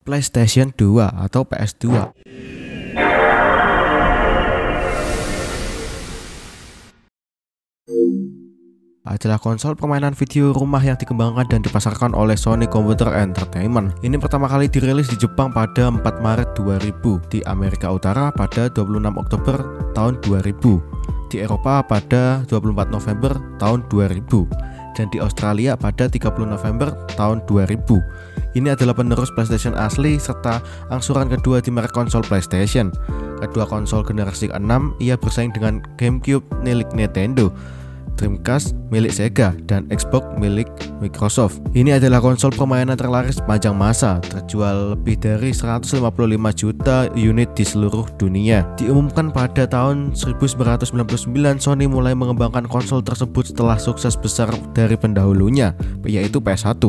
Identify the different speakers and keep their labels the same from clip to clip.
Speaker 1: PlayStation 2 atau PS2 adalah konsol permainan video rumah yang dikembangkan dan dipasarkan oleh Sony Computer Entertainment. Ini pertama kali dirilis di Jepang pada 4 Maret 2000, di Amerika Utara pada 26 Oktober tahun 2000, di Eropa pada 24 November tahun 2000, dan di Australia pada 30 November tahun 2000. Ini adalah penerus PlayStation asli serta angsuran kedua di merek konsol PlayStation. Kedua konsol generasi ke-6 ia bersaing dengan GameCube milik Nintendo, Dreamcast milik Sega, dan Xbox milik Microsoft. Ini adalah konsol permainan terlaris sepanjang masa, terjual lebih dari 155 juta unit di seluruh dunia. Diumumkan pada tahun 1999, Sony mulai mengembangkan konsol tersebut setelah sukses besar dari pendahulunya, yaitu PS1.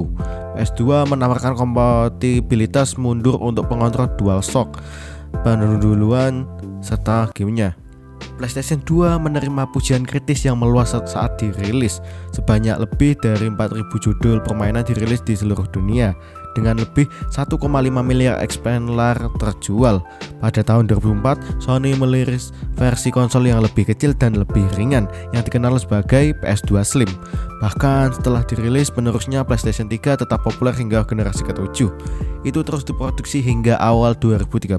Speaker 1: PS2 menawarkan kompatibilitas mundur untuk pengontrol DualShock, pendahuluan, serta gamenya. PlayStation 2 menerima pujian kritis yang meluas saat dirilis. Sebanyak lebih dari 4.000 judul permainan dirilis di seluruh dunia, dengan lebih 1,5 miliar eksemplar terjual. Pada tahun 2004, Sony merilis versi konsol yang lebih kecil dan lebih ringan, yang dikenal sebagai PS2 Slim. Bahkan setelah dirilis, penerusnya PlayStation 3 tetap populer hingga generasi ke-7. Itu terus diproduksi hingga awal 2013,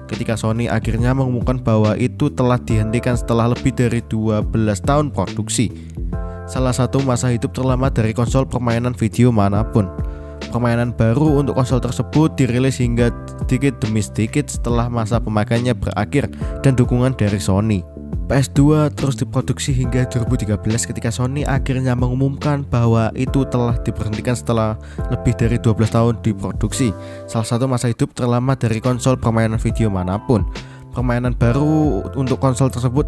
Speaker 1: ketika Sony akhirnya mengumumkan bahwa itu telah dihentikan setelah lebih dari 12 tahun produksi. Salah satu masa hidup terlama dari konsol permainan video manapun. Permainan baru untuk konsol tersebut dirilis hingga sedikit demi sedikit setelah masa pemakaiannya berakhir dan dukungan dari Sony. PS2 terus diproduksi hingga 2013 ketika Sony akhirnya mengumumkan bahwa itu telah diberhentikan setelah lebih dari 12 tahun diproduksi. Salah satu masa hidup terlama dari konsol permainan video manapun. Permainan baru untuk konsol tersebut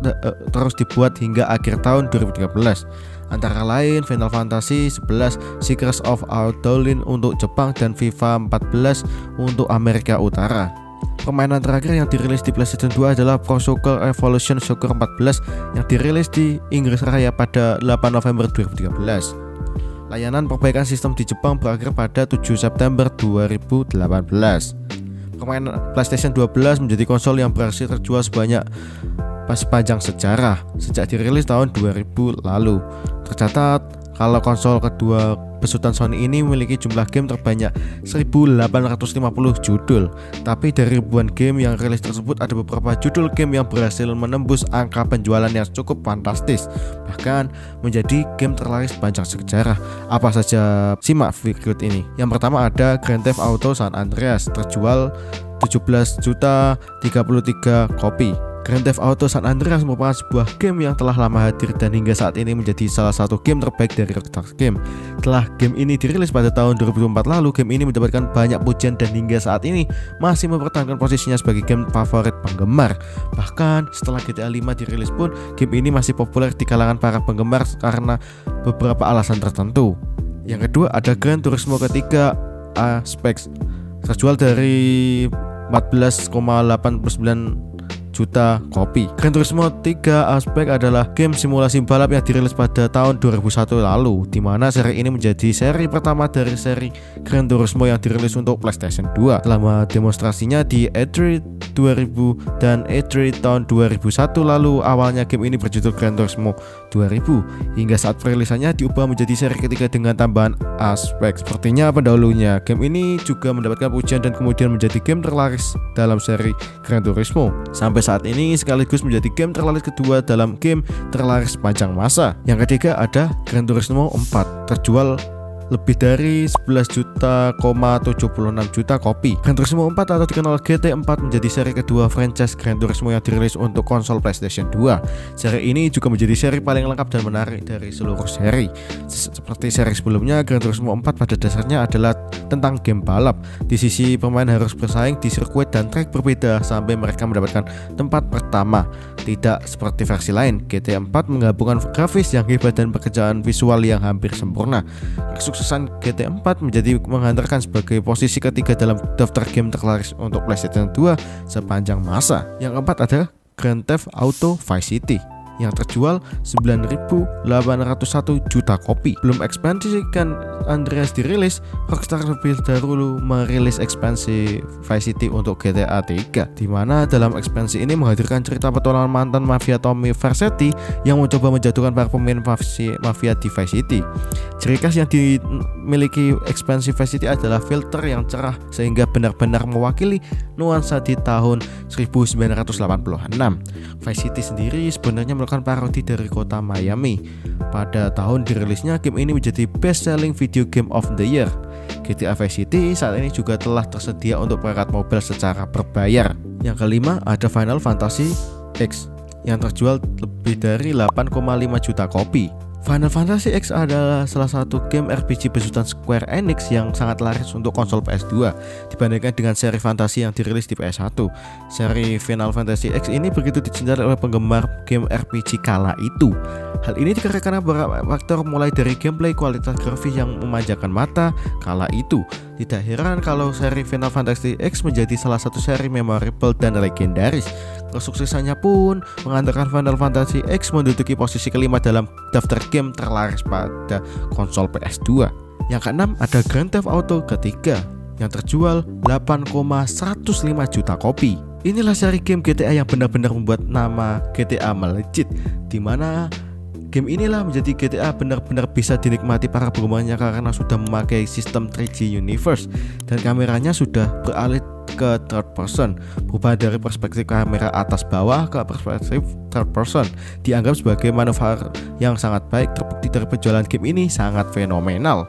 Speaker 1: terus dibuat hingga akhir tahun 2013. Antara lain Final Fantasy 11, Secrets of Ardolin untuk Jepang, dan FIFA 14 untuk Amerika Utara. Permainan terakhir yang dirilis di PlayStation 2 adalah Pro Soccer Evolution Soccer 14 yang dirilis di Inggris Raya pada 8 November 2013. Layanan perbaikan sistem di Jepang berakhir pada 7 September 2018. Permainan PlayStation 12 menjadi konsol yang berhasil terjual sepanjang sejarah sejak dirilis tahun 2000 lalu. Tercatat kalau konsol kedua besutan Sony ini memiliki jumlah game terbanyak 1850 judul. Tapi dari ribuan game yang rilis tersebut, ada beberapa judul game yang berhasil menembus angka penjualan yang cukup fantastis, bahkan menjadi game terlaris sepanjang sejarah. Apa saja? Simak berikut ini. Yang pertama ada Grand Theft Auto San Andreas, terjual 17.033 kopi. Grand Theft Auto San Andreas merupakan sebuah game yang telah lama hadir dan hingga saat ini menjadi salah satu game terbaik dari Rockstar Games. Setelah game ini dirilis pada tahun 2004 lalu, game ini mendapatkan banyak pujian dan hingga saat ini masih mempertahankan posisinya sebagai game favorit penggemar. Bahkan setelah GTA 5 dirilis pun, game ini masih populer di kalangan para penggemar karena beberapa alasan tertentu. Yang kedua ada Gran Turismo ketiga Aspect, terjual dari 14,89 juta kopi. Gran Turismo 3 Aspect adalah game simulasi balap yang dirilis pada tahun 2001 lalu, di mana seri ini menjadi seri pertama dari seri Gran Turismo yang dirilis untuk PlayStation 2. Selama demonstrasinya di E3 2000 dan E3 tahun 2001 lalu, awalnya game ini berjudul Gran Turismo 2000 hingga saat perilisannya diubah menjadi seri ketiga dengan tambahan Aspect. Sepertinya pendahulunya, game ini juga mendapatkan pujian dan kemudian menjadi game terlaris dalam seri Gran Turismo. Sampai saat ini sekaligus menjadi game terlaris kedua dalam game terlaris sepanjang masa. Yang ketiga ada Gran Turismo 4, terjual lebih dari 11,76 juta kopi. Gran Turismo 4 atau dikenal GT4 menjadi seri kedua franchise Gran Turismo yang dirilis untuk konsol PlayStation 2. Seri ini juga menjadi seri paling lengkap dan menarik dari seluruh seri. Seperti seri sebelumnya, Gran Turismo 4 pada dasarnya adalah tentang game balap. Di sisi pemain harus bersaing di sirkuit dan trek berbeda sampai mereka mendapatkan tempat pertama. Tidak seperti versi lain, GTA 4 menggabungkan grafis yang hebat dan pekerjaan visual yang hampir sempurna. Kesuksesan GTA 4 menjadi menghantarkan sebagai posisi ketiga dalam daftar game terlaris untuk PlayStation 2 sepanjang masa. Yang keempat ada Grand Theft Auto Vice City. yang terjual 9.801 juta kopi. Belum ekspansi kan Andreas dirilis, Rockstar lebih dahulu merilis ekspansi Vice City untuk GTA 3, di mana dalam ekspansi ini menghadirkan cerita petualangan mantan mafia Tommy Vercetti yang mencoba menjatuhkan para pemain mafia di Vice City. Ciri khas yang dimiliki ekspansi Vice City adalah filter yang cerah sehingga benar-benar mewakili nuansa di tahun 1986. Vice City sendiri sebenarnya melakukan parodi dari kota Miami. Pada tahun dirilisnya, game ini menjadi best selling video game of the year. GTA Vice City saat ini juga telah tersedia untuk perangkat mobile secara berbayar. Yang kelima ada Final Fantasy X yang terjual lebih dari 8,5 juta kopi. Final Fantasy X adalah salah satu game RPG besutan Square Enix yang sangat laris untuk konsol PS2 dibandingkan dengan seri fantasi yang dirilis di PS1. Seri Final Fantasy X ini begitu dicintai oleh penggemar game RPG kala itu. Hal ini dikarenakan beberapa faktor, mulai dari gameplay, kualitas grafis yang memanjakan mata kala itu. Tidak heran kalau seri Final Fantasy X menjadi salah satu seri memorable dan legendaris. Kesuksesannya pun mengantarkan Final Fantasy X menduduki posisi kelima dalam daftar game terlaris pada konsol PS2. Yang keenam ada Grand Theft Auto ketiga yang terjual 8,105 juta kopi. Inilah seri game GTA yang benar-benar membuat nama GTA melejit, di mana game inilah menjadi GTA benar-benar bisa dinikmati para penggemarnya karena sudah memakai sistem 3D Universe dan kameranya sudah beralih ke third person, berubah dari perspektif kamera atas bawah ke perspektif third person. Dianggap sebagai manuver yang sangat baik. Terbukti dari penjualan game ini sangat fenomenal.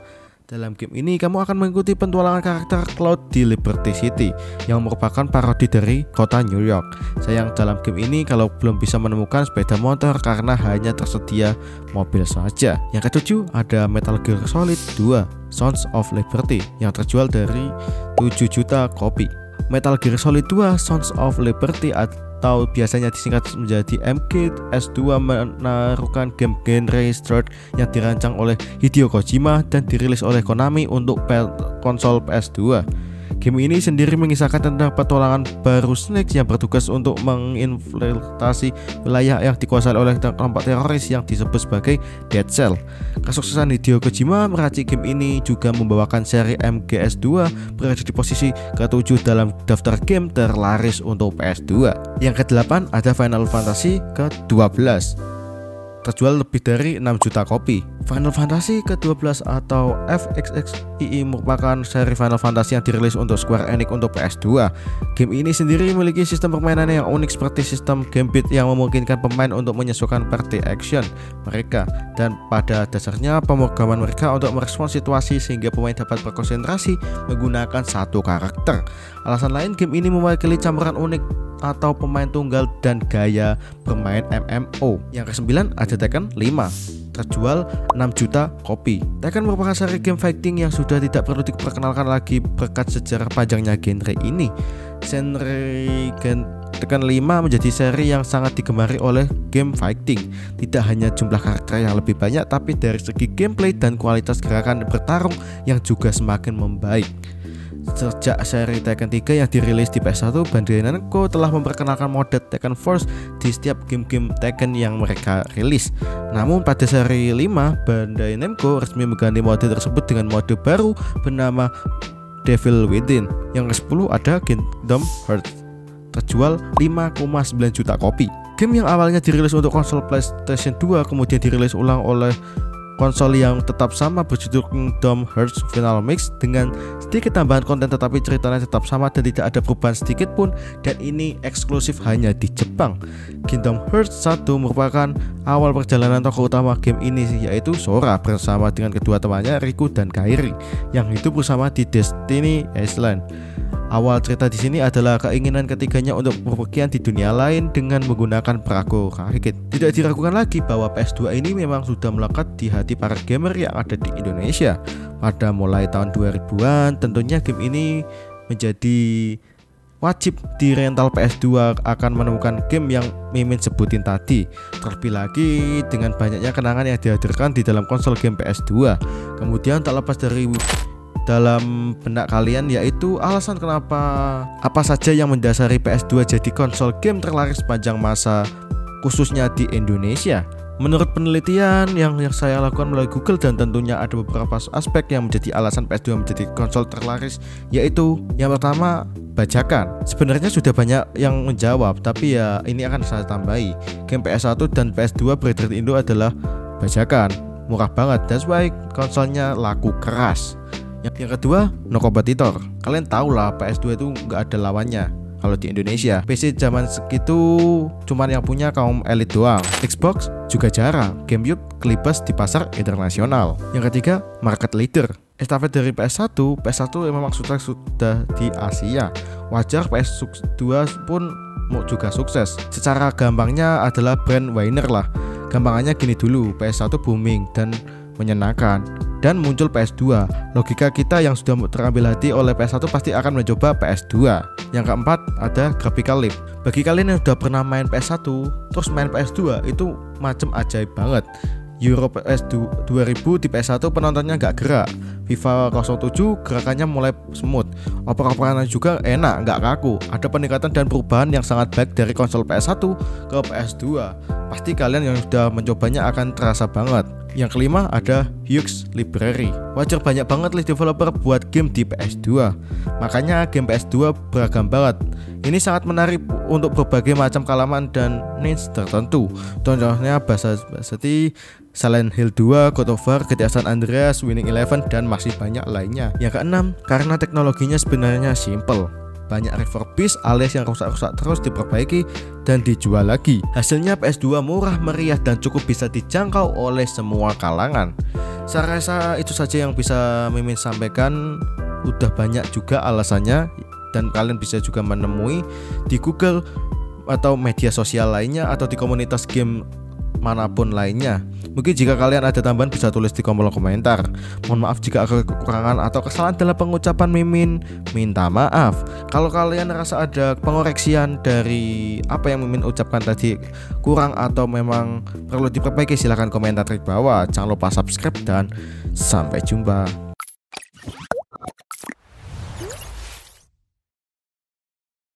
Speaker 1: Dalam game ini kamu akan mengikuti petualangan karakter Cloud di Liberty City yang merupakan parodi dari kota New York. Sayang dalam game ini kalau belum bisa menemukan sepeda motor karena hanya tersedia mobil saja. Yang ketujuh ada Metal Gear Solid 2 Sons of Liberty yang terjual dari 7 juta kopi. Metal Gear Solid 2 Sons of Liberty atau biasanya disingkat menjadi MGS2 menaruhkan game genre stealth yang dirancang oleh Hideo Kojima dan dirilis oleh Konami untuk konsol PS2. Game ini sendiri mengisahkan tentang petualangan baru Snake yang bertugas untuk menginfiltrasi wilayah yang dikuasai oleh kelompok teroris yang disebut sebagai Dead Cell. Kesuksesan Hideo Kojima meracik game ini juga membawakan seri MGS2 berada di posisi ke-7 dalam daftar game terlaris untuk PS2. Yang ke-8 ada Final Fantasy ke-12 terjual lebih dari 6 juta kopi. Final Fantasy ke-12 atau FXXII merupakan seri Final Fantasy yang dirilis untuk Square Enix untuk PS2. Game ini sendiri memiliki sistem permainan yang unik seperti sistem gambit yang memungkinkan pemain untuk menyesuaikan party action mereka, dan pada dasarnya pemrograman mereka untuk merespons situasi sehingga pemain dapat berkonsentrasi menggunakan satu karakter. Alasan lain, game ini mewakili campuran unik atau pemain tunggal dan gaya bermain MMO. Yang ke-9 ada Tekken 5 terjual 6 juta kopi. Tekken merupakan seri game fighting yang sudah tidak perlu diperkenalkan lagi berkat sejarah panjangnya genre ini. Tekken 5 menjadi seri yang sangat digemari oleh game fighting. Tidak hanya jumlah karakter yang lebih banyak, tapi dari segi gameplay dan kualitas gerakan bertarung yang juga semakin membaik. Sejak seri Tekken 3 yang dirilis di PS1, Bandai Namco telah memperkenalkan mode Tekken Force di setiap game-game Tekken yang mereka rilis. Namun pada seri 5, Bandai Namco resmi mengganti mode tersebut dengan mode baru bernama Devil Within. Yang ke-10 ada Kingdom Hearts terjual 5,9 juta kopi. Game yang awalnya dirilis untuk konsol PlayStation 2 kemudian dirilis ulang oleh konsol yang tetap sama berjudul Kingdom Hearts Final Mix dengan sedikit tambahan konten, tetapi ceritanya tetap sama dan tidak ada perubahan sedikit pun, dan ini eksklusif hanya di Jepang. Kingdom Hearts 1 merupakan awal perjalanan tokoh utama game ini, yaitu Sora bersama dengan kedua temannya Riku dan Kairi yang hidup bersama di Destiny Island. Awal cerita di sini adalah keinginan ketiganya untuk bepergian di dunia lain dengan menggunakan perahu rakit. Tidak diragukan lagi bahwa PS2 ini memang sudah melekat di hati para gamer yang ada di Indonesia. Pada mulai tahun 2000-an, tentunya game ini menjadi wajib di rental PS2 akan menemukan game yang Mimin sebutin tadi. Terlebih lagi dengan banyaknya kenangan yang dihadirkan di dalam konsol game PS2. Kemudian tak lepas dari dalam benak kalian, yaitu alasan kenapa apa saja yang mendasari PS2 jadi konsol game terlaris sepanjang masa khususnya di Indonesia. Menurut penelitian yang saya lakukan melalui Google, dan tentunya ada beberapa aspek yang menjadi alasan PS2 menjadi konsol terlaris, yaitu yang pertama, bajakan. Sebenarnya sudah banyak yang menjawab, tapi ya ini akan saya tambahi. Game PS1 dan PS2 beredar di Indo adalah bajakan, murah banget, that's why konsolnya laku keras. Yang kedua, no kompetitor. Kalian tahu lah PS2 itu nggak ada lawannya. Kalau di Indonesia, PC zaman segitu cuman yang punya kaum elit doang. Xbox juga jarang, GameCube kelibas di pasar internasional. Yang ketiga, market leader. Estafet dari PS1 memang sudah di Asia. Wajar PS2 pun juga sukses. Secara gampangnya adalah brand winner lah. Gampangannya gini dulu, PS1 booming dan menyenangkan, dan muncul PS2. Logika kita yang sudah terambil hati oleh PS1 pasti akan mencoba PS2. Yang keempat, ada graphical leap. Bagi kalian yang sudah pernah main PS1 terus main PS2, itu macam ajaib banget. Euro PS 2000 di PS1 penontonnya nggak gerak. FIFA 07 gerakannya mulai smooth. Oper-operannya juga enak, nggak kaku. Ada peningkatan dan perubahan yang sangat baik dari konsol PS1 ke PS2. Pasti kalian yang sudah mencobanya akan terasa banget. Yang kelima, ada huge library. Wajar banyak banget list developer buat game di PS2. Makanya game PS2 beragam banget. Ini sangat menarik untuk berbagai macam kalangan dan niche tertentu. Contohnya Basati, Silent Hill 2, God of War, GTA San Andreas, Winning Eleven, dan masih banyak lainnya. Yang keenam, karena teknologinya sebenarnya simple. Banyak refurbish alias yang rusak-rusak terus diperbaiki dan dijual lagi. Hasilnya PS2 murah meriah dan cukup bisa dijangkau oleh semua kalangan. Saya rasa itu saja yang bisa Mimin sampaikan. Udah banyak juga alasannya, dan kalian bisa juga menemui di Google atau media sosial lainnya atau di komunitas game manapun lainnya. Mungkin jika kalian ada tambahan bisa tulis di kolom komentar. Mohon maaf jika ada kekurangan atau kesalahan dalam pengucapan Mimin, minta maaf. Kalau kalian rasa ada pengoreksian dari apa yang Mimin ucapkan tadi kurang atau memang perlu diperbaiki, silahkan komentar di bawah. Jangan lupa subscribe dan sampai jumpa.